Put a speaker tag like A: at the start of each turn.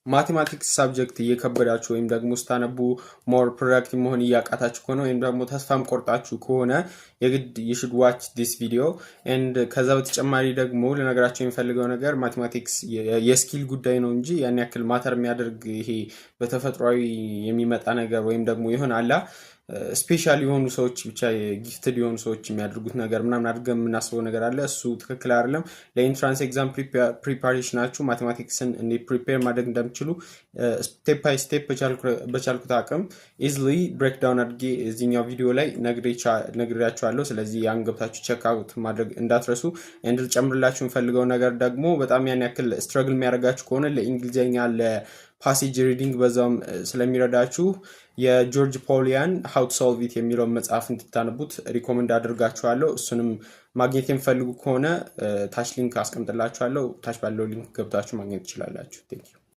A: ማቴማቲክስ ሳብጀክት እየከበዳችሁ ወይም ደግሞ ስታነቡ ሞር ፕሮዳክቲቭ መሆን እያቃታችሁ ከሆነ ወይም ደግሞ ተስፋም ቆርጣችሁ ከሆነ የግድ you should watch this video and ከዛ በተጨማሪ ደግሞ ለነገራችሁ የሚፈልገው ነገር ማቴማቲክስ የስኪል ጉዳይ ነው እንጂ ያን ያክል ማተር የሚያደርግ ይሄ በተፈጥሯዊ የሚመጣ ነገር ወይም ደግሞ ይሆን አላ ስፔሻሊ የሆኑ ሰዎች ብቻ ጊፍትድ የሆኑ ሰዎች የሚያደርጉት ነገር ምናምን አድርገን የምናስበው ነገር አለ እሱ ትክክል አይደለም ለኢንትራንስ ኤግዛም ፕሪፓሬሽናችሁ ማቴማቲክስን እንደ ፕሪፔር ማድረግ እንደምትችሉ ስቴፕ ባይ ስቴፕ በቻልኩት አቅም ኢዝሊ ብሬክ ዳውን አድርጌ እዚህኛው ቪዲዮ ላይ ነግሬያችኋለሁ ስለዚህ ያን ገብታችሁ ቼክ አውት ማድረግ እንዳትረሱ እንድል ጨምርላችሁ የምፈልገው ነገር ደግሞ በጣም ያን ያክል ስትራግል የሚያደርጋችሁ ከሆነ ለእንግሊዘኛ ለፓሴጅ ሪዲንግ በዛም ስለሚረዳችሁ የጆርጅ ፖሊያን how to solve it የሚለው መጽሐፍ እንድታነቡት ሪኮመንድ አድርጋችኋለሁ እሱንም ማግኘት የምፈልጉ ከሆነ ታች ሊንክ አስቀምጥላችኋለሁ ታች ባለው ሊንክ ገብታችሁ ማግኘት ትችላላችሁ